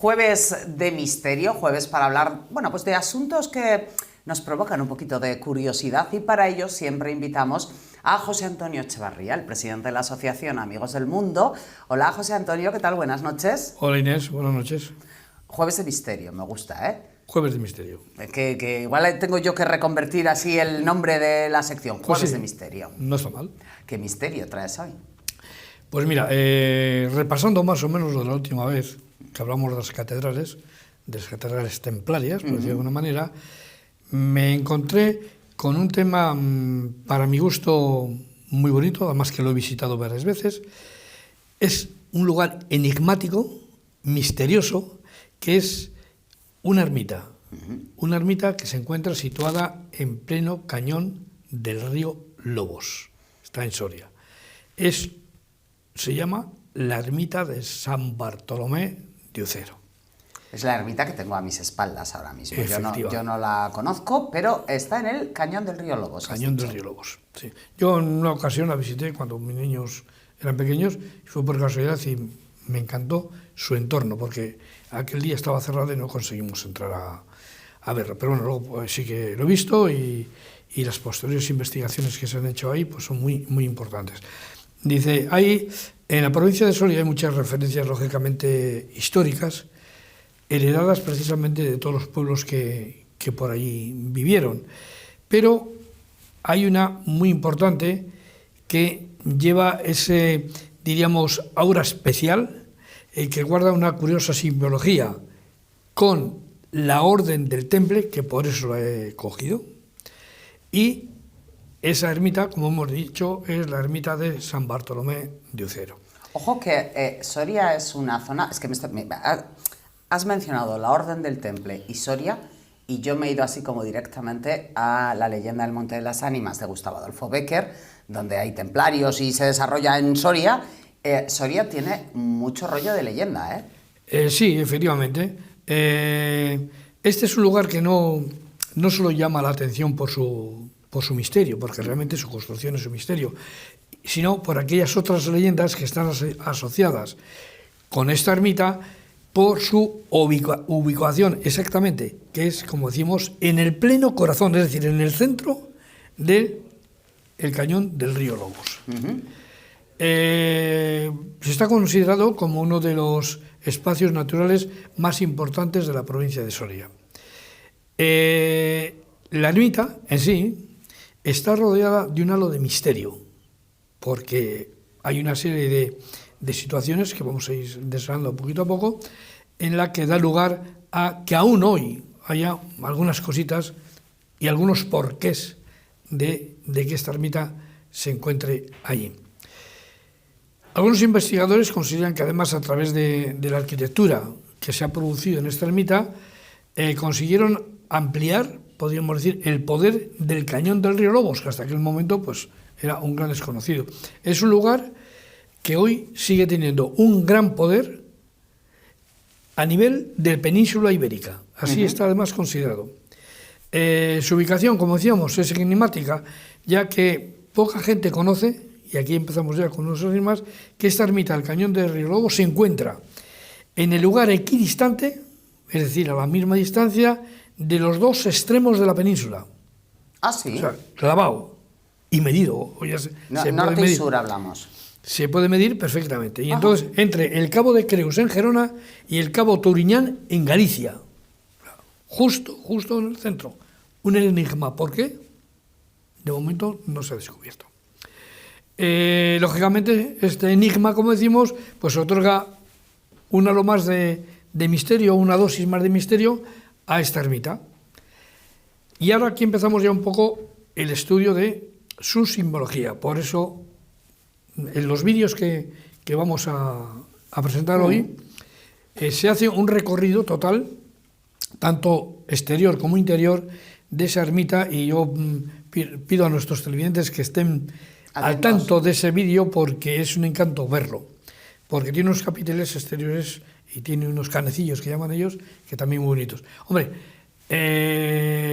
Jueves de misterio, jueves para hablar, bueno, pues de asuntos que nos provocan un poquito de curiosidad, y para ello siempre invitamos a José Antonio Echevarría, el presidente de la Asociación Amigos del Mundo. Hola, José Antonio, ¿qué tal? Buenas noches. Hola, Inés, buenas noches. Jueves de misterio, me gusta, ¿eh? Jueves de misterio. Que igual tengo yo que reconvertir así el nombre de la sección, Jueves Pues sí, de misterio. No está mal. ¿Qué misterio traes hoy? Pues mira, repasando más o menos lo de la última vez que hablamos de las catedrales templarias, por decirlo de alguna manera, me encontré con un tema, para mi gusto, muy bonito, además que lo he visitado varias veces. Es un lugar enigmático, misterioso, que es una ermita. Una ermita que se encuentra situada en pleno cañón del río Lobos. Está en Soria. Se llama la ermita de San Bartolomé de Ucero. Es la ermita que tengo a mis espaldas ahora mismo. Efectiva. Yo no la conozco, pero está en el cañón del río Lobos. Cañón del río Lobos, sí. Yo en una ocasión la visité cuando mis niños eran pequeños, y fue por casualidad y me encantó su entorno, porque aquel día estaba cerrado y no conseguimos entrar a verlo. Pero bueno, luego pues, sí que lo he visto, y las posteriores investigaciones que se han hecho ahí pues, son muy, muy importantes. Dice, en la provincia de Soria hay muchas referencias, lógicamente, históricas, heredadas precisamente de todos los pueblos que por allí vivieron. Pero hay una muy importante que lleva ese, diríamos, aura especial, que guarda una curiosa simbología con la Orden del Temple, que por eso la he cogido, y esa ermita, como hemos dicho, es la ermita de San Bartolomé de Ucero. Ojo que Soria es una zona... Es que has mencionado la Orden del Temple y Soria, y yo me he ido así como directamente a la leyenda del Monte de las Ánimas de Gustavo Adolfo Bécquer, donde hay templarios y se desarrolla en Soria. Soria tiene mucho rollo de leyenda, ¿eh? Sí, efectivamente. Este es un lugar que no solo llama la atención por su misterio, porque realmente su construcción es un misterio, sino por aquellas otras leyendas que están asociadas con esta ermita, por su ubicación exactamente, que es, como decimos, en el pleno corazón, es decir, en el centro del cañón del río Lobos. Se está considerado como uno de los espacios naturales más importantes de la provincia de Soria. La ermita en sí está rodeada de un halo de misterio, porque hay una serie de situaciones que vamos a ir desarrollando poquito a poco, en la que da lugar a que aún hoy haya algunas cositas y algunos porqués de que esta ermita se encuentre allí. Algunos investigadores consideran que además, a través de la arquitectura que se ha producido en esta ermita, consiguieron ampliar, podríamos decir, el poder del cañón del río Lobos, que hasta aquel momento pues, era un gran desconocido. Es un lugar que hoy sigue teniendo un gran poder a nivel de península ibérica. Así está además considerado. Su ubicación, como decíamos, es enigmática, ya que poca gente conoce, y aquí empezamos ya con unos enigmas, que esta ermita del cañón del río Lobos se encuentra en el lugar equidistante, es decir, a la misma distancia de los dos extremos de la península. Ah, sí. O sea, clavado y medido. Norte y sur hablamos. Se puede medir perfectamente. Y entonces, entre el Cabo de Creus en Gerona y el Cabo Touriñán en Galicia, justo en el centro. Un enigma. ¿Por qué? De momento no se ha descubierto. Lógicamente, este enigma, como decimos, pues otorga un halo más de misterio, una dosis más de misterio a esta ermita. Y ahora aquí empezamos ya un poco el estudio de su simbología. Por eso, en los vídeos que vamos a presentar hoy, se hace un recorrido total, tanto exterior como interior, de esa ermita, y yo pido a nuestros televidentes que estén al tanto de ese vídeo, porque es un encanto verlo, porque tiene unos capiteles exteriores y tiene unos canecillos que llaman ellos, que también muy bonitos. Hombre,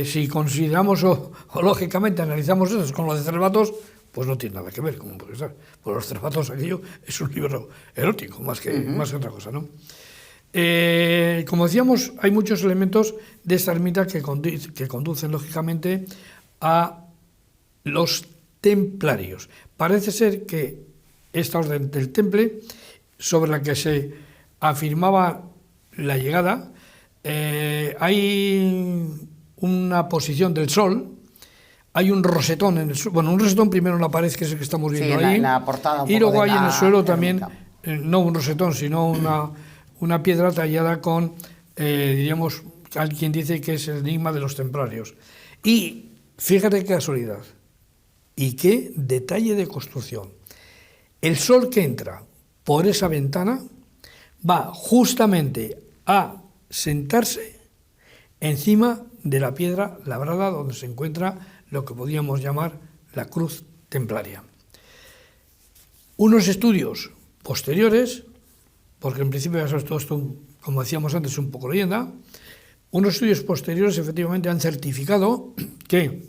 si consideramos o lógicamente analizamos eso con lo de Cervatos, pues no tiene nada que ver, como puede ser. Pues los Cervatos, aquello es un libro erótico, más que otra cosa, ¿no? Como decíamos, hay muchos elementos de esta ermita que conducen, lógicamente, a los templarios. Parece ser que esta orden del Temple, sobre la que se afirmaba la llegada, hay una posición del sol, hay un rosetón en el suelo, bueno, un rosetón primero en la pared, que es el que estamos viendo ahí, en la portada un y poco luego de hay en el suelo ermita. también, no un rosetón, sino una piedra tallada con, diríamos, alguien dice que es el enigma de los templarios. Y fíjate qué casualidad, y qué detalle de construcción. El sol que entra por esa ventana va justamente a sentarse encima de la piedra labrada donde se encuentra lo que podríamos llamar la cruz templaria. Unos estudios posteriores, porque en principio ya sabes, todo esto, como decíamos antes, es un poco leyenda, unos estudios posteriores efectivamente han certificado que,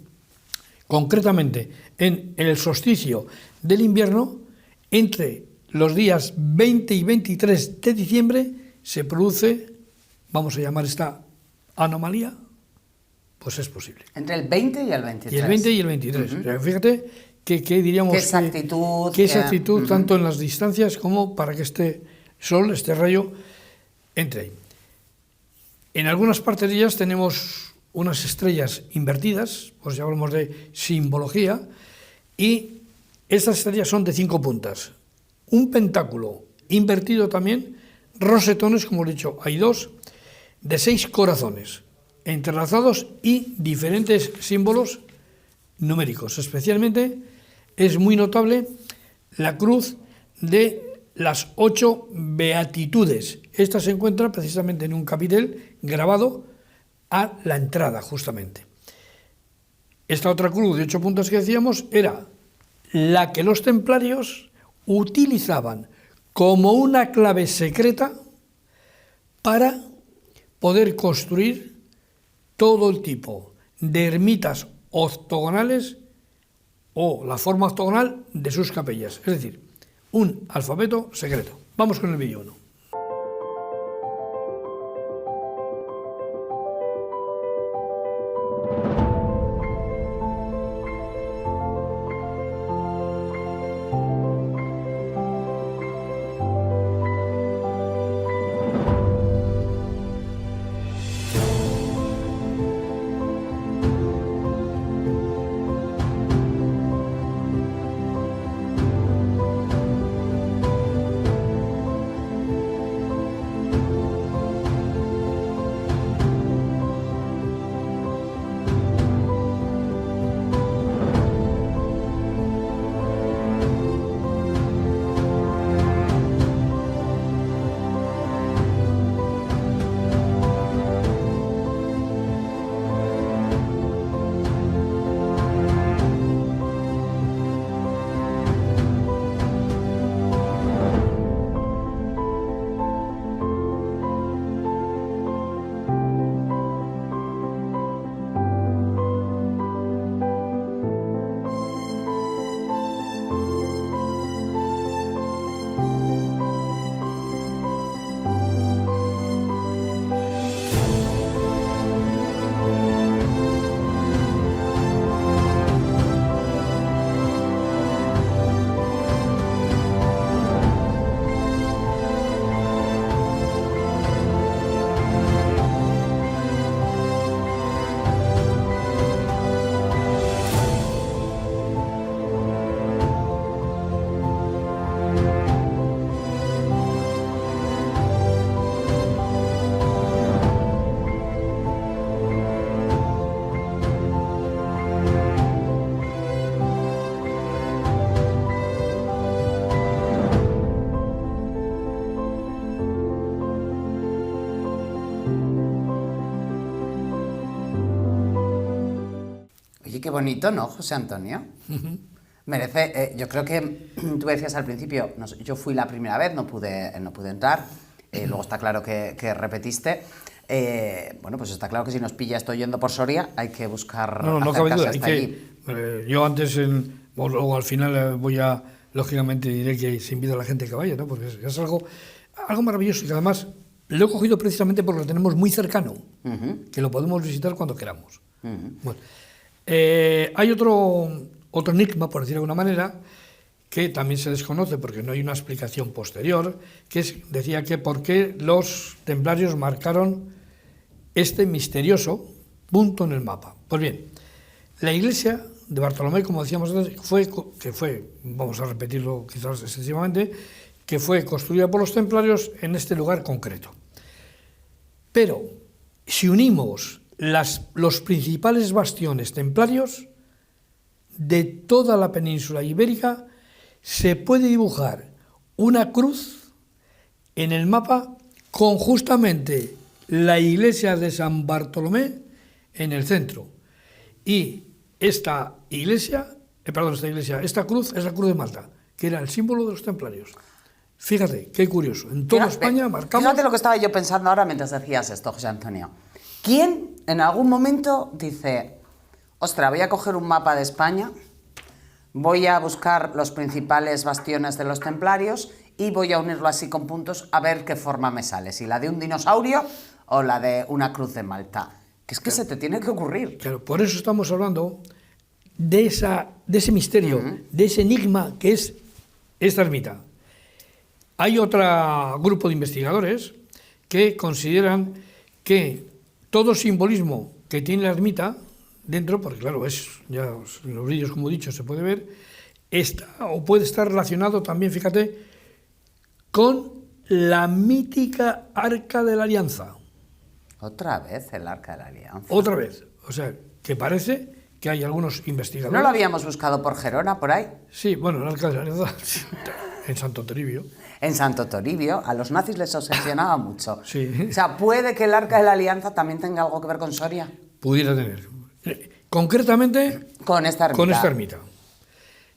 concretamente, en el solsticio del invierno, entre los días 20 y 23 de diciembre, se produce, vamos a llamar esta anomalía, pues es posible. Entre el 20 y el 23. Y el 20 y el 23. O sea, fíjate que diríamos... Qué exactitud. Qué exactitud, tanto en las distancias como para que este sol, este rayo, entre ahí. En algunas partes de ellas tenemos unas estrellas invertidas, pues ya hablamos de simbología, y estas estrellas son de 5 puntas. Un pentáculo invertido también, rosetones, como he dicho, hay 2, de 6 corazones, entrelazados y diferentes símbolos numéricos. Especialmente es muy notable la cruz de las 8 beatitudes. Esta se encuentra precisamente en un capitel grabado a la entrada, justamente. Esta otra cruz de 8 puntas que decíamos era la que los templarios utilizaban como una clave secreta para poder construir todo el tipo de ermitas octogonales o la forma octogonal de sus capillas. Es decir, un alfabeto secreto. Vamos con el vídeo 1. Oye, qué bonito, ¿no, José Antonio? Merece, yo creo que tú decías al principio, yo fui la primera vez, no pude entrar, luego está claro que repetiste. Bueno, pues está claro que si nos pilla esto yendo por Soria, hay que buscar No cabe duda, hasta allí. Yo antes, luego al final lógicamente diré que se invita a la gente que vaya, ¿no? Porque es algo maravilloso y que además lo he cogido precisamente porque lo tenemos muy cercano, que lo podemos visitar cuando queramos. Bueno, hay otro enigma, por decirlo de alguna manera, que también se desconoce porque no hay una explicación posterior, que decía que por qué los templarios marcaron este misterioso punto en el mapa. Pues bien, la iglesia de Bartolomé, como decíamos antes, vamos a repetirlo quizás excesivamente, que fue construida por los templarios en este lugar concreto. Pero si unimos los principales bastiones templarios de toda la península ibérica, se puede dibujar una cruz en el mapa con justamente la iglesia de San Bartolomé en el centro. Y esta cruz es la cruz de Malta, que era el símbolo de los templarios. Fíjate, qué curioso. En toda España marcamos... Fíjate lo que estaba yo pensando ahora mientras decías esto, José Antonio. ¿Quién en algún momento dice, ostras, voy a coger un mapa de España, voy a buscar los principales bastiones de los templarios y voy a unirlo así con puntos a ver qué forma me sale, si la de un dinosaurio o la de una cruz de Malta? Que es que se te tiene que ocurrir. Claro, por eso estamos hablando de ese misterio, de ese enigma que es esta ermita. Hay otro grupo de investigadores que consideran que todo simbolismo que tiene la ermita dentro, porque claro, ya en los vídeos, como he dicho, se puede ver, está o puede estar relacionado también, fíjate, con la mítica Arca de la Alianza. Otra vez el Arca de la Alianza. Otra vez. O sea, que parece que hay algunos investigadores... ¿No lo habíamos buscado por Gerona, por ahí? Sí, bueno, el Arca de la Alianza, en Santo Toribio. En Santo Toribio, a los nazis les obsesionaba mucho. Sí. O sea, ¿puede que el Arca de la Alianza también tenga algo que ver con Soria? Pudiera tener. Concretamente... Con esta ermita. Con esta ermita.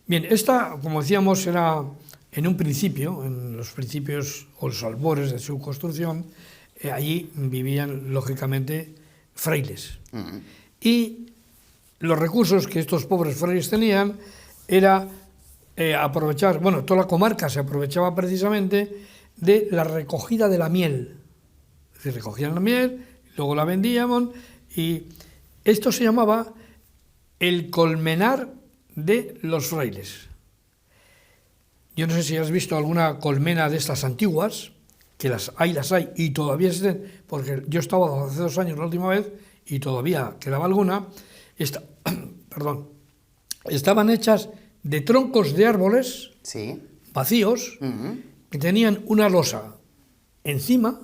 Bien, esta, como decíamos, era en un principio, en los principios o los albores de su construcción, allí vivían, lógicamente, frailes. Y los recursos que estos pobres frailes tenían era aprovechar, bueno, toda la comarca se aprovechaba precisamente de la recogida de la miel. Es decir, recogían la miel, luego la vendían, y esto se llamaba el colmenar de los frailes. Yo no sé si has visto alguna colmena de estas antiguas, que las hay y todavía existen, porque yo estaba hace 2 años la última vez y todavía quedaba alguna. Estaban hechas de troncos de árboles vacíos, que tenían una losa encima,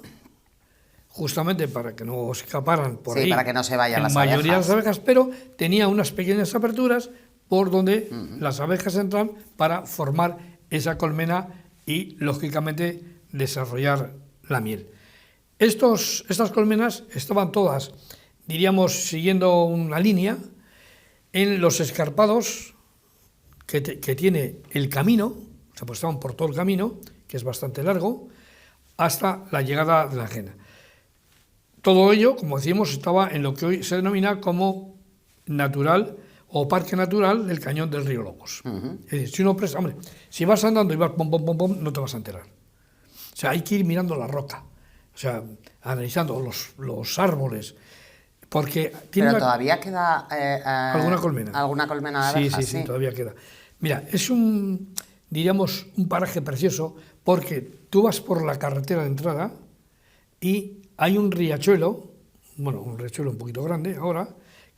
justamente para que no escaparan por ahí, para que no se vayan las mayoría de abejas. las abejas, pero tenía unas pequeñas aperturas por donde las abejas entran para formar esa colmena y, lógicamente, desarrollar la miel. Estas colmenas estaban todas, diríamos, siguiendo una línea en los escarpados que tiene el camino, o sea, pues estaban por todo el camino, que es bastante largo, hasta la llegada de la ajena. Todo ello, como decíamos, estaba en lo que hoy se denomina como natural o parque natural del cañón del río Lobos. Es decir, si vas andando y vas pom, pom, pom, pom, no te vas a enterar. O sea, hay que ir mirando la roca, o sea, analizando los árboles, porque tiene... Pero todavía queda... alguna colmena. ¿Alguna colmena de abejas? Sí, todavía queda. Mira, es un paraje precioso, porque tú vas por la carretera de entrada y hay un riachuelo, un riachuelo un poquito grande ahora,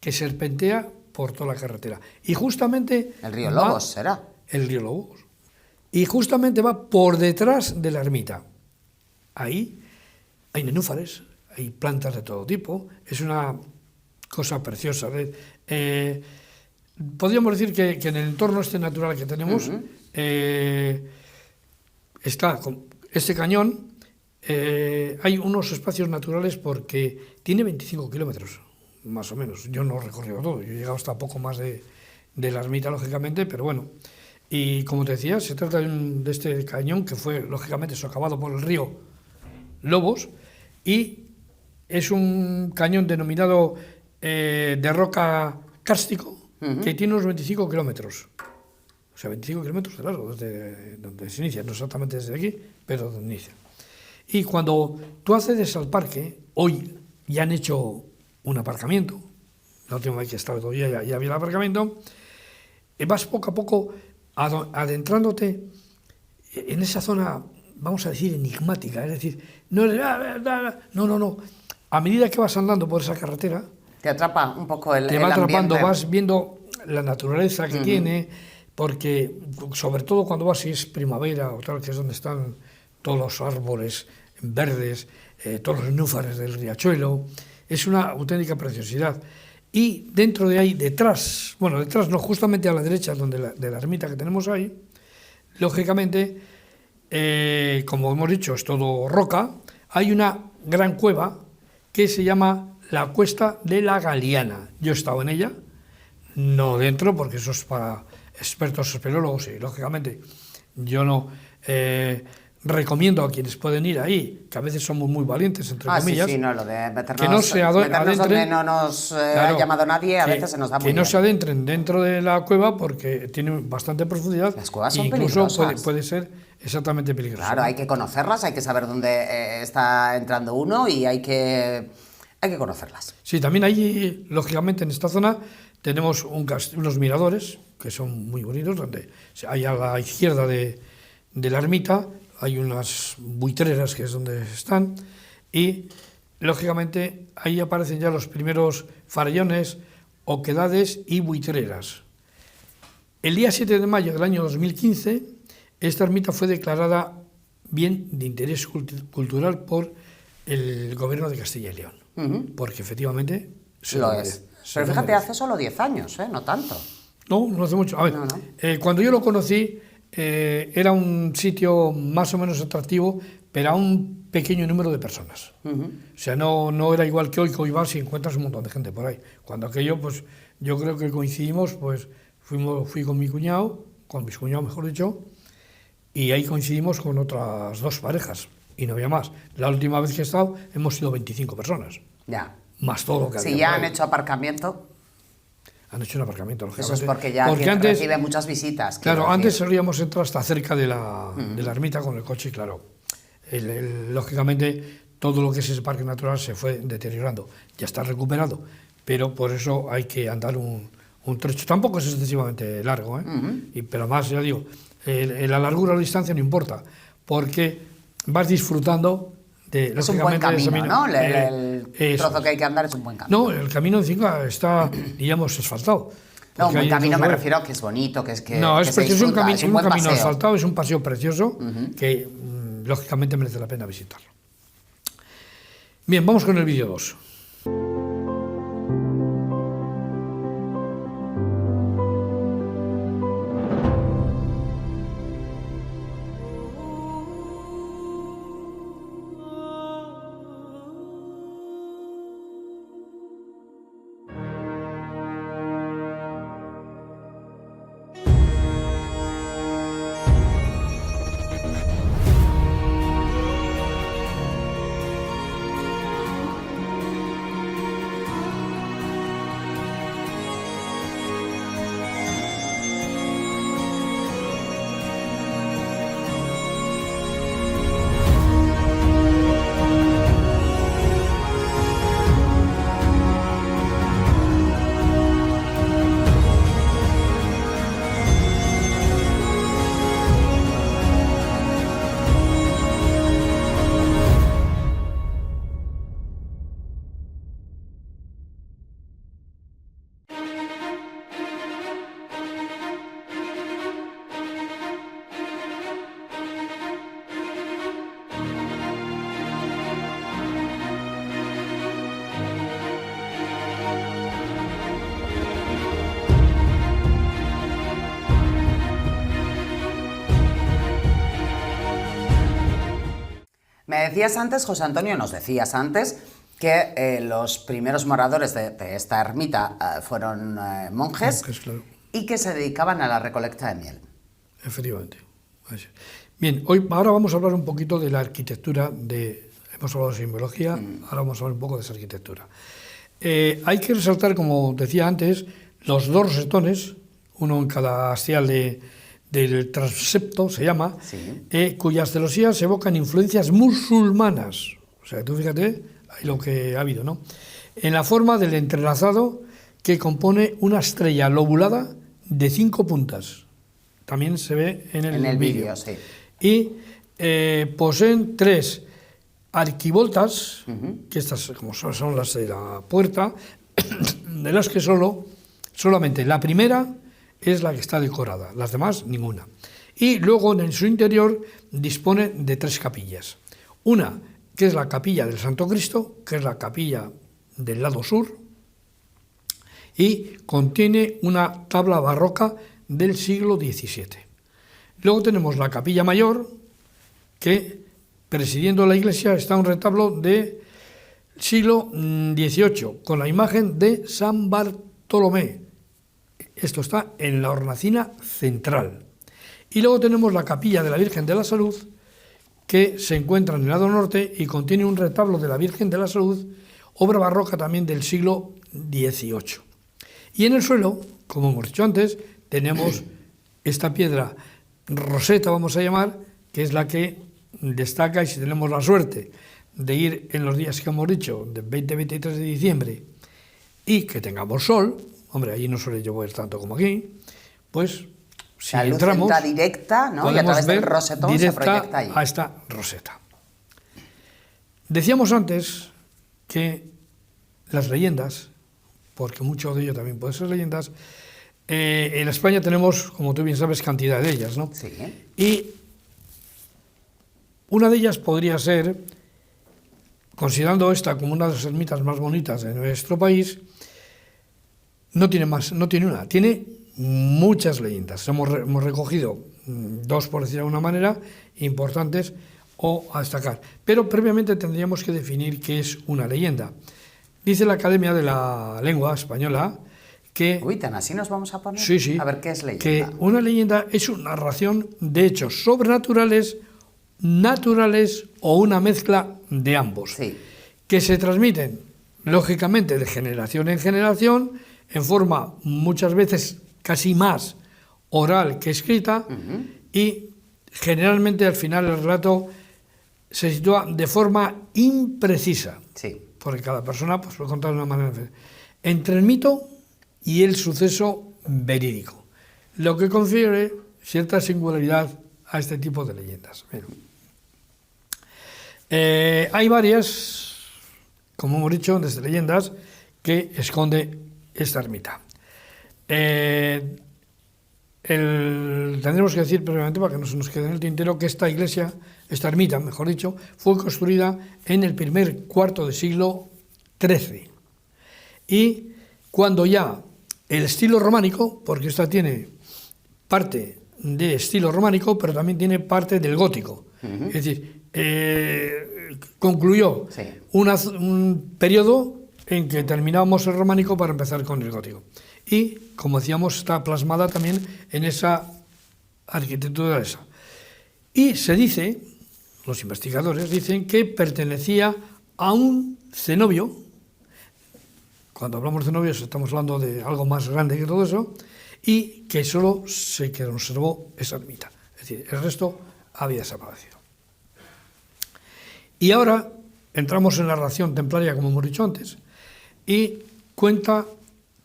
que serpentea por toda la carretera. Y justamente... El río Lobos será. El río Lobos. Y justamente va por detrás de la ermita. Ahí hay nenúfares, hay plantas de todo tipo, es una cosa preciosa. Podríamos decir que en el entorno natural que tenemos está este cañón, hay unos espacios naturales porque tiene 25 kilómetros, más o menos. Yo no he recorrido todo, yo he llegado hasta poco más de la ermita, lógicamente, pero bueno. Y como te decía, se trata de este cañón que fue, lógicamente, socavado por el río Lobos, y es un cañón denominado de roca kárstico, que tiene unos 25 kilómetros. O sea, 25 kilómetros de largo, desde donde se inicia, no exactamente desde aquí, pero donde inicia. Y cuando tú accedes al parque, hoy ya han hecho un aparcamiento, la última vez que estaba todavía ya había el aparcamiento, vas poco a poco adentrándote en esa zona, vamos a decir, enigmática, es decir, no. A medida que vas andando por esa carretera, te atrapa un poco el te va atrapando, ambiente. vas viendo la naturaleza que tiene, porque sobre todo cuando vas, si es primavera o tal, que es donde están todos los árboles verdes, todos los núfares del riachuelo, es una auténtica preciosidad. Y dentro de ahí, detrás no, justamente a la derecha de la ermita que tenemos ahí, lógicamente, como hemos dicho, es todo roca, hay una gran cueva que se llama la Cuesta de la Galiana. Yo he estado en ella, no dentro, porque eso es para expertos espeleólogos y, lógicamente, yo no recomiendo a quienes pueden ir ahí, que a veces somos muy valientes, entre comillas, Sí, no, lo de meternos, que no se meternos donde adentren, no nos ha llamado nadie, a veces se nos da muy bien. Que no se adentren dentro de la cueva porque tiene bastante profundidad. Las cuevas son incluso peligrosas. puede ser exactamente peligroso. Claro, hay que conocerlas, hay que saber dónde está entrando uno y hay que conocerlas. Sí, también ahí, lógicamente, en esta zona tenemos unos miradores que son muy bonitos, donde hay a la izquierda de la ermita, hay unas buitreras que es donde están, y lógicamente ahí aparecen ya los primeros farallones, oquedades y buitreras. El día 7 de mayo del año 2015, esta ermita fue declarada bien de interés cultural por el gobierno de Castilla y León, porque efectivamente lo es. Pero fíjate, hace solo 10 años, no tanto. No hace mucho. A ver, cuando yo lo conocí, era un sitio más o menos atractivo, pero a un pequeño número de personas. O sea, no era igual que hoy vas y encuentras un montón de gente por ahí. Cuando aquello, pues yo creo que coincidimos, pues fui con mis cuñados, mejor dicho, y ahí coincidimos con otras 2 parejas, y no había más. La última vez que he estado, hemos sido 25 personas. Ya. Más todo lo que había. Si ya han hecho aparcamiento. Han hecho un aparcamiento, Eso es porque ya antes, recibe muchas visitas. Claro, antes solíamos entrar hasta cerca de la ermita con el coche y, claro, lógicamente todo lo que es ese parque natural se fue deteriorando. Ya está recuperado, pero por eso hay que andar un trecho. Tampoco es excesivamente largo, pero más, ya digo, la largura o la distancia no importa, porque vas disfrutando de... Es un buen camino, ¿no? El trozo que hay que andar es un buen camino. No, el camino encima está, digamos, asfaltado. No, un buen camino me refiero a que es bonito, que es que no, es precioso, un camino paseo. asfaltado, es un paseo precioso que, lógicamente, merece la pena visitarlo. Bien, vamos con el vídeo 2. Me decías antes, José Antonio, nos decías antes que los primeros moradores de esta ermita fueron monjes, claro. Y que se dedicaban a la recolecta de miel. Efectivamente. Bien, ahora vamos a hablar un poquito de la arquitectura. Hemos hablado de simbología, ahora vamos a hablar un poco de esa arquitectura. Hay que resaltar, como decía antes, los 2 rosetones, uno en cada hastial de del transepto, se llama, Sí. cuyas celosías evocan influencias musulmanas. O sea, tú fíjate ahí lo que ha habido, ¿no? En la forma del entrelazado que compone una estrella lobulada de 5 puntas. También se ve en el vídeo. Sí. Y poseen 3 arquivoltas, que estas como son las de la puerta, de las que solamente la primera es la que está decorada, las demás ninguna. Y luego en su interior dispone de 3 capillas. Una, que es la capilla del Santo Cristo, que es la capilla del lado sur, y contiene una tabla barroca del siglo XVII. Luego tenemos la capilla mayor, que presidiendo la iglesia está un retablo del siglo XVIII, con la imagen de San Bartolomé. Esto está en la hornacina central. Y luego tenemos la capilla de la Virgen de la Salud, que se encuentra en el lado norte y contiene un retablo de la Virgen de la Salud, obra barroca también del siglo XVIII. Y en el suelo, como hemos dicho antes, tenemos esta piedra roseta, vamos a llamar, que es la que destaca, y si tenemos la suerte de ir en los días que hemos dicho, del 20-23 de diciembre, y que tengamos sol, hombre, allí no suele llover tanto como aquí, pues si la luz entramos, entra directa, ¿no? Y a través del rosetón se proyecta ahí. A esta roseta. Decíamos antes que las leyendas, porque mucho de ello también puede ser leyendas, en España tenemos, como tú bien sabes, cantidad de ellas, ¿no? Sí. Y una de ellas podría ser, considerando esta como una de las ermitas más bonitas de nuestro país, no tiene una, tiene muchas leyendas. Hemos recogido 2, por decir de alguna manera, importantes o a destacar. Pero previamente tendríamos que definir qué es una leyenda. Dice la Academia de la Lengua Española que... Uy, tan así nos vamos a poner. Sí. A ver qué es leyenda. Que una leyenda es una narración de hechos sobrenaturales, naturales o una mezcla de ambos. Sí. Que se transmiten, lógicamente, de generación en generación, en forma muchas veces casi más oral que escrita, y generalmente al final el relato se sitúa de forma imprecisa. Sí. Porque cada persona pues, puede contar de una manera diferente. Entre el mito y el suceso verídico, lo que confiere cierta singularidad a este tipo de leyendas. Bueno. Hay varias, como hemos dicho, desde leyendas que esconde esta ermita. Tendremos que decir previamente, para que no se nos quede en el tintero, que esta iglesia, esta ermita, mejor dicho, fue construida en el primer cuarto del siglo XIII. Y cuando ya el estilo románico, porque esta tiene parte de estilo románico, pero también tiene parte del gótico. Es decir, concluyó Sí. un periodo en que terminábamos el románico para empezar con el gótico. Y, como decíamos, está plasmada también en esa arquitectura esa. Y se dice, los investigadores dicen, que pertenecía a un cenobio. Cuando hablamos de cenobios estamos hablando de algo más grande que todo eso, y que solo se conservó esa ermita. Es decir, el resto había desaparecido. Y ahora entramos en la narración templaria, como hemos dicho antes, y cuenta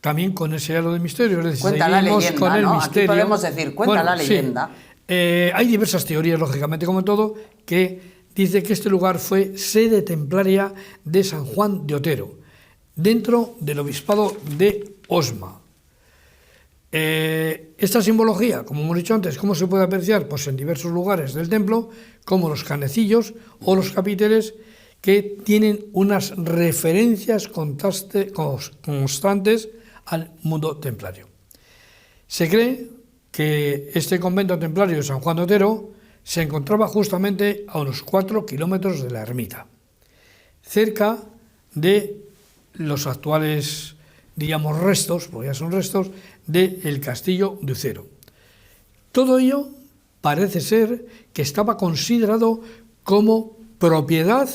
también con ese halo de misterio. Es decir, cuenta la leyenda, con el ¿no? misterio. Aquí podemos decir, cuenta la leyenda. Sí. Hay diversas teorías, lógicamente, como todo, que dice que este lugar fue sede templaria de San Juan de Otero, dentro del obispado de Osma. Esta simbología, como hemos dicho antes, ¿cómo se puede apreciar? Pues en diversos lugares del templo, como los canecillos o los capiteles, que tienen unas referencias constantes al mundo templario. Se cree que este convento templario de San Juan de Otero se encontraba justamente a unos 4 kilómetros de la ermita, cerca de los actuales, digamos, restos, porque ya son restos, del castillo de Ucero. Todo ello parece ser que estaba considerado como propiedad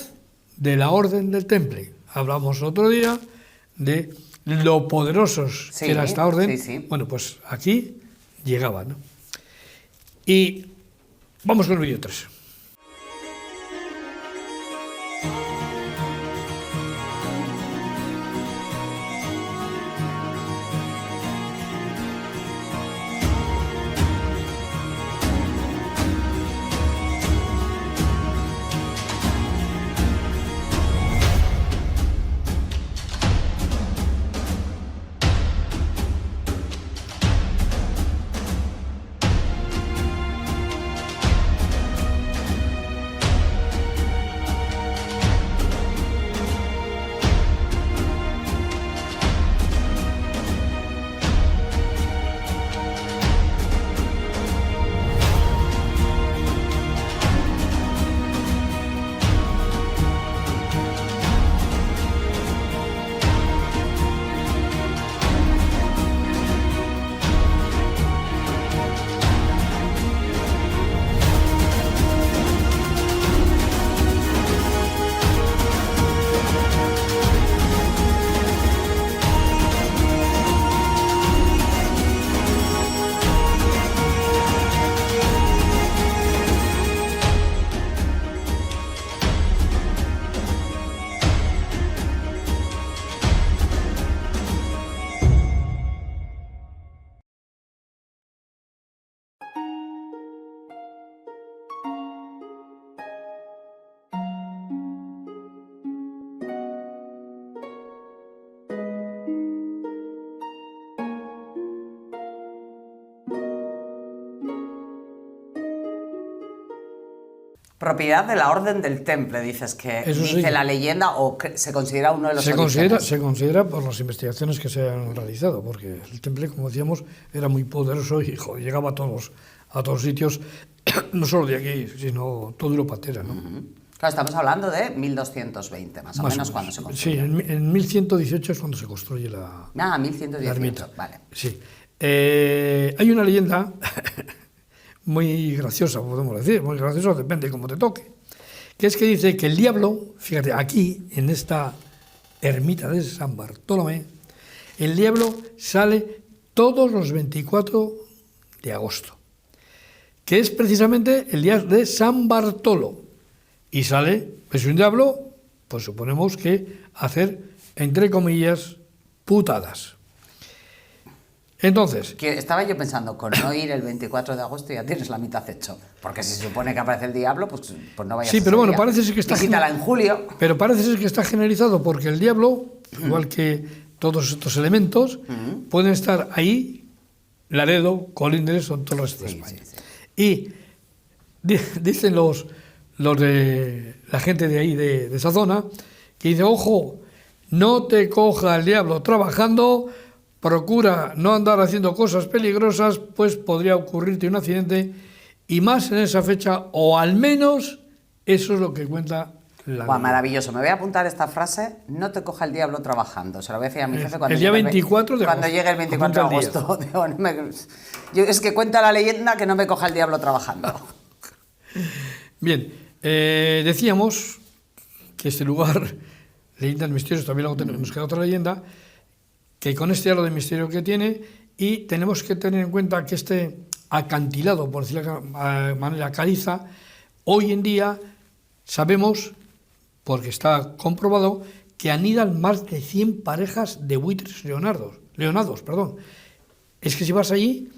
de la Orden del Temple. Hablamos otro día de lo poderosos que era esta orden. Sí. Bueno, pues aquí llegaba, ¿no? Y vamos con el vídeo 3. Propiedad de la Orden del Temple, dices que Eso dice sí. la leyenda, o que se considera uno de los Se orígenes. considera por las investigaciones que se han realizado, porque el temple, como decíamos, era muy poderoso y joder, llegaba a todos sitios, no solo de aquí, sino toda Europa entera, ¿no? Claro, estamos hablando de 1220, más o menos, cuando se Sí, construye. en 1118 es cuando se construye la ermita. 1118, vale. Sí. Hay una leyenda muy graciosa, podemos decir, muy graciosa, depende cómo te toque, que es que dice que el diablo, fíjate, aquí, en esta ermita de San Bartolomé, el diablo sale todos los 24 de agosto, que es precisamente el día de San Bartolo, y sale, es un diablo, pues suponemos que hacer, entre comillas, putadas. Entonces, Que estaba yo pensando, con no ir el 24 de agosto ya tienes la mitad hecho. Porque si se supone que aparece el diablo, pues no vayas sí, ese pero bueno, día. parece ser que está Visítala en julio. Pero parece ser que está generalizado porque el diablo, igual que todos estos elementos, pueden estar ahí, Laredo, Colindres, o en todo el resto de España. Sí. Y dicen los de la gente de ahí, de esa zona, que dice, ojo, no te coja el diablo trabajando, procura no andar haciendo cosas peligrosas, pues podría ocurrirte un accidente, y más en esa fecha, o al menos eso es lo que cuenta la Buah, ley. maravilloso. Me voy a apuntar esta frase, no te coja el diablo trabajando. Se lo voy a decir a mi jefe cuando el día llegue 24 de cuando agosto. llegue el 24 de Apunta el día. agosto. Digo, es que cuenta la leyenda que no me coja el diablo trabajando. Bien, decíamos que este lugar, leyendas misteriosas, también luego nos queda otra leyenda, que con este halo de misterio que tiene, y tenemos que tener en cuenta que este acantilado, por decirlo de manera caliza, hoy en día sabemos, porque está comprobado, que anidan más de 100 parejas de buitres leonados. Es que si vas allí,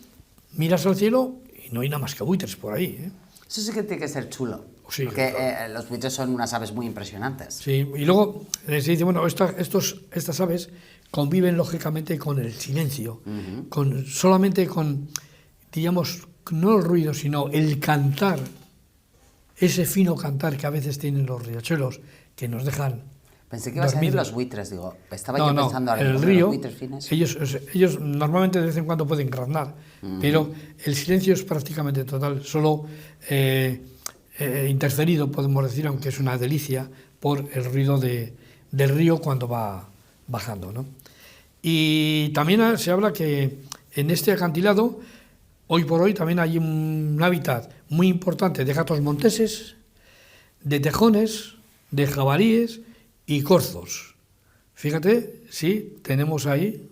miras al cielo y no hay nada más que buitres por ahí, ¿eh? Eso sí que tiene que ser chulo. Sí, porque claro. los buitres son unas aves muy impresionantes. Sí, y luego se dice, bueno, estas aves conviven lógicamente con el silencio, solamente con, digamos, no el ruido, sino el cantar, ese fino cantar que a veces tienen los riachuelos, que nos dejan Pensé que ibas a decir dormidos. los buitres, digo. Estaba No, yo no, pensando ahora el en río, los buitres fines. ellos normalmente de vez en cuando pueden graznar, pero el silencio es prácticamente total, solo interferido, podemos decir, aunque es una delicia, por el ruido del río cuando va bajando, ¿no? Y también se habla que en este acantilado, hoy por hoy, también hay un hábitat muy importante de gatos monteses, de tejones, de jabalíes y corzos. Fíjate, sí, tenemos ahí,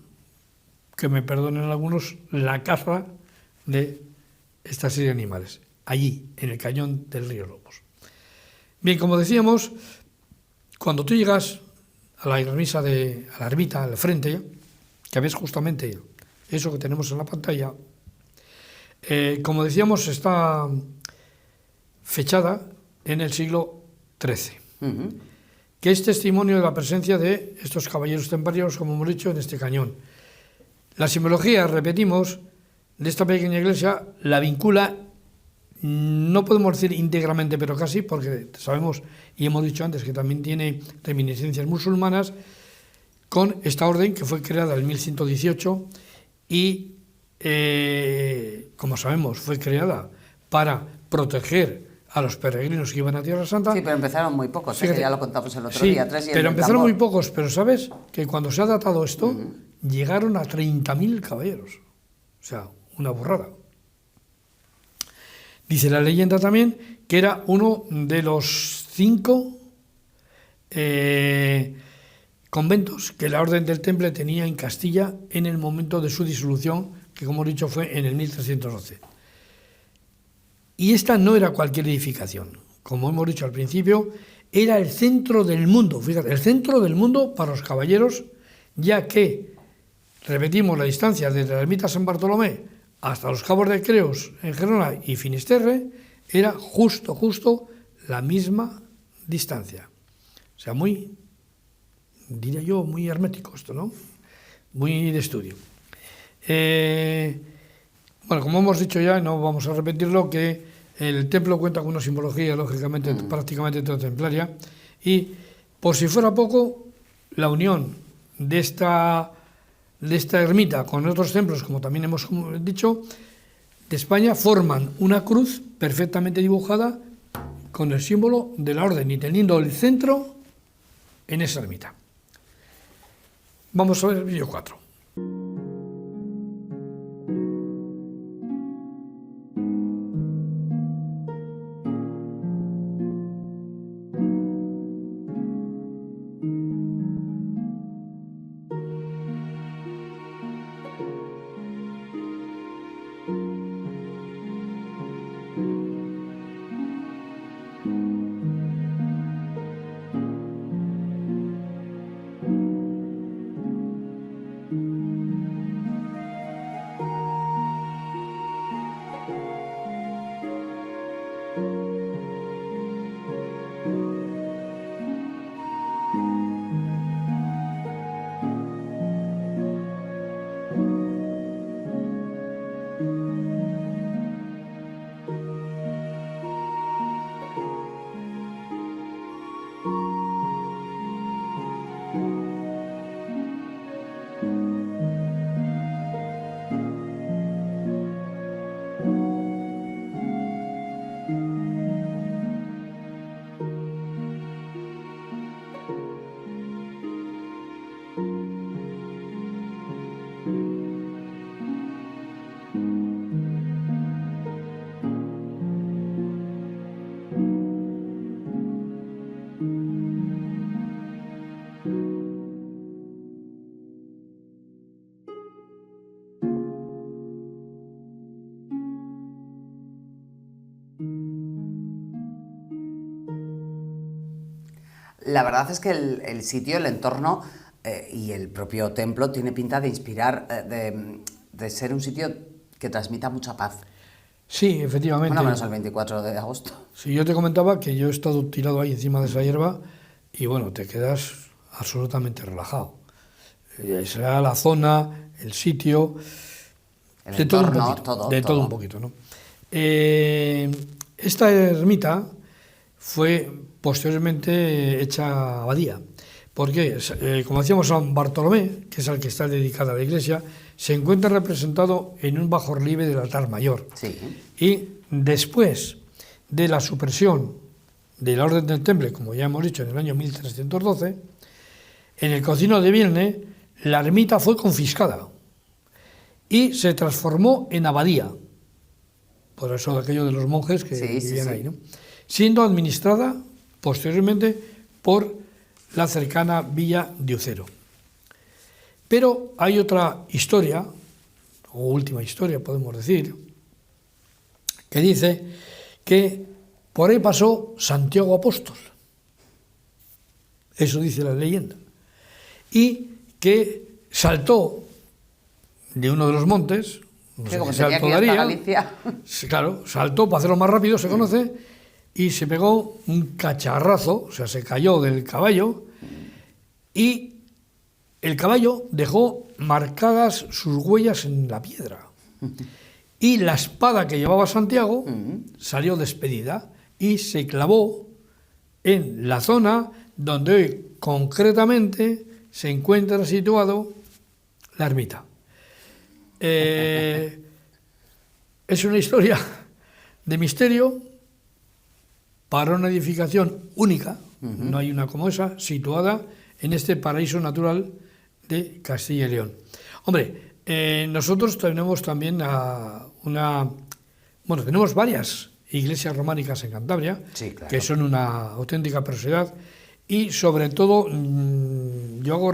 que me perdonen algunos, la caza de esta serie de animales, allí, en el cañón del río Lobos. Bien, como decíamos, cuando tú llegas a la ermita, al frente, que ves justamente eso que tenemos en la pantalla, como decíamos, está fechada en el siglo XIII, que es testimonio de la presencia de estos caballeros templarios, como hemos dicho, en este cañón. La simbología, repetimos, de esta pequeña iglesia la vincula, no podemos decir íntegramente, pero casi, porque sabemos y hemos dicho antes que también tiene reminiscencias musulmanas, con esta orden que fue creada en 1118 y, como sabemos, fue creada para proteger a los peregrinos que iban a Tierra Santa. Sí, pero empezaron muy pocos, que ya lo contamos el otro día. 3 y pero empezaron muy pocos, pero ¿sabes? Que cuando se ha datado esto, llegaron a 30.000 caballeros. O sea, una burrada. Dice la leyenda también que era uno de los 5 conventos que la Orden del Temple tenía en Castilla en el momento de su disolución, que como he dicho fue en el 1312. Y esta no era cualquier edificación, como hemos dicho al principio, era el centro del mundo, fíjate, el centro del mundo para los caballeros, ya que, repetimos, la distancia desde la ermita San Bartolomé hasta los Cabos de Creus en Gerona y Finisterre era justo la misma distancia. O sea, muy, diría yo, muy hermético esto, ¿no? Muy de estudio. Bueno, como hemos dicho ya, no vamos a repetirlo, que el templo cuenta con una simbología, lógicamente, prácticamente toda templaria, y, por si fuera poco, la unión de esta ermita con otros templos, como también hemos dicho, de España, forman una cruz perfectamente dibujada con el símbolo de la orden y teniendo el centro en esa ermita. Vamos a ver el vídeo 4. La verdad es que el sitio, el entorno y el propio templo tiene pinta de inspirar, de ser un sitio que transmita mucha paz. Sí, efectivamente. Bueno, menos el 24 de agosto. Sí, yo te comentaba que yo he estado tirado ahí encima de esa hierba y bueno, te quedas absolutamente relajado. Será la zona, el sitio, El de entorno, todo un poquito, ¿no? Esta ermita fue posteriormente hecha abadía, porque, como decíamos, San Bartolomé, que es al que está dedicada la iglesia, se encuentra representado en un bajorrelieve del altar mayor. Sí. Y después de la supresión de la Orden del Temple, como ya hemos dicho, en el año 1312, en el Concilio de Vienne, la ermita fue confiscada y se transformó en abadía, por eso aquello de los monjes que vivían ahí, ¿no? Siendo administrada posteriormente por la cercana Villa de Ucero. Pero hay otra historia, o última historia podemos decir, que dice que por ahí pasó Santiago Apóstol. Eso dice la leyenda. Y que saltó de uno de los montes, no sé como qué salto tenía que ir hasta daría, Galicia. claro, saltó para hacerlo más rápido, se conoce, y se pegó un cacharrazo, o sea, se cayó del caballo, y el caballo dejó marcadas sus huellas en la piedra. Y la espada que llevaba Santiago salió despedida y se clavó en la zona donde hoy concretamente se encuentra situado la ermita. Es una historia de misterio para una edificación única, no hay una como esa, situada en este paraíso natural de Castilla y León. Hombre, nosotros tenemos también tenemos varias iglesias románicas en Cantabria, Sí, claro. que son una auténtica preciosidad, y sobre todo yo hago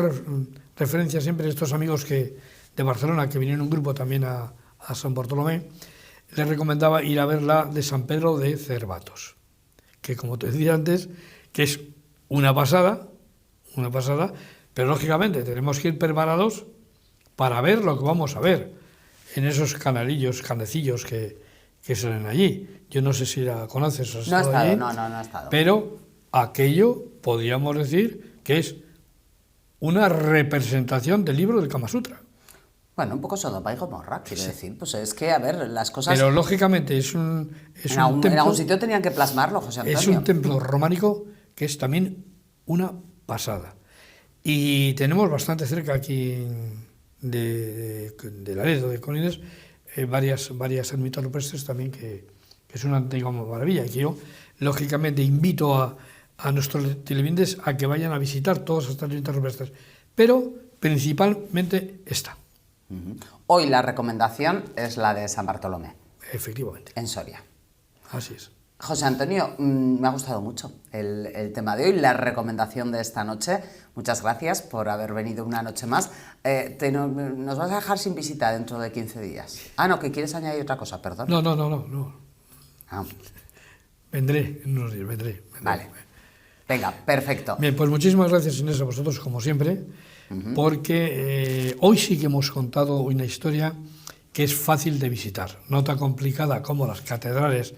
referencia siempre a estos amigos de Barcelona, que vinieron en un grupo también a San Bartolomé, les recomendaba ir a ver la de San Pedro de Cervatos, que como te decía antes, que es una pasada, pero lógicamente tenemos que ir preparados para ver lo que vamos a ver en esos canecillos que salen allí. Yo no sé si la conoces o has No he estado estado, allí, no he estado. pero aquello podríamos decir que es una representación del libro del Kama Sutra. Bueno, un poco Sodoma y Gomorra, quiero decir. Pues es que, a ver, las cosas... Pero lógicamente es un en templo, algún sitio tenían que plasmarlo, José Antonio. es un templo románico que es también una pasada. Y tenemos bastante cerca aquí de Laredo, de Conines, varias ermitas rupestres también que es una antigua maravilla. Y que yo, lógicamente, invito a nuestros televidentes a que vayan a visitar todas estas ermitas rupestres, pero principalmente esta. Hoy la recomendación es la de San Bartolomé, Efectivamente, en Soria. así es. José Antonio, me ha gustado mucho el tema de hoy, la recomendación de esta noche. Muchas gracias por haber venido una noche más. Nos vas a dejar sin visita dentro de 15 días. Ah, no, que quieres añadir otra cosa, perdón. No. Ah, Vendré en unos días, vendré. vale. Venga, perfecto. Bien, pues muchísimas gracias, Inés, a vosotros, como siempre, porque hoy sí que hemos contado una historia que es fácil de visitar, no tan complicada como las catedrales.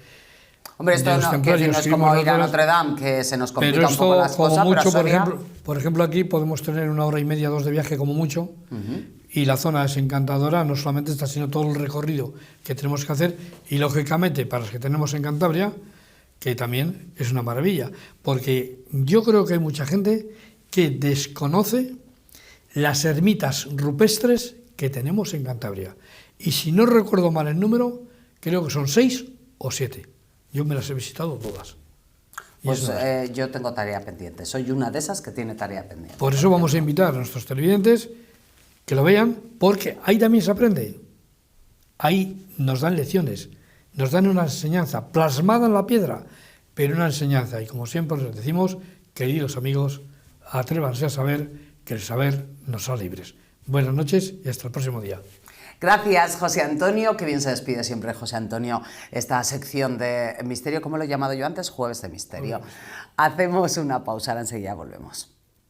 Hombre, esto no es como ir a Notre Dame, que se nos complica un poco las cosas, mucho, pero Soria... por ejemplo, aquí podemos tener 1 hora y media, 2 de viaje como mucho, y la zona es encantadora, no solamente está, sino todo el recorrido que tenemos que hacer, y lógicamente para los que tenemos en Cantabria, que también es una maravilla, porque yo creo que hay mucha gente que desconoce las ermitas rupestres que tenemos en Cantabria. Y si no recuerdo mal el número, creo que son 6 o 7. Yo me las he visitado todas. Pues yo tengo tarea pendiente, soy una de esas que tiene tarea pendiente. Por eso vamos a invitar a nuestros televidentes que lo vean, porque ahí también se aprende. Ahí nos dan lecciones, nos dan una enseñanza plasmada en la piedra, pero una enseñanza. Y como siempre les decimos, queridos amigos, atrévanse a saber que el saber nos hará libres. Buenas noches y hasta el próximo día. Gracias, José Antonio. Qué bien se despide siempre José Antonio esta sección de misterio, como lo he llamado yo antes, Jueves de Misterio. Hacemos una pausa, ahora enseguida volvemos.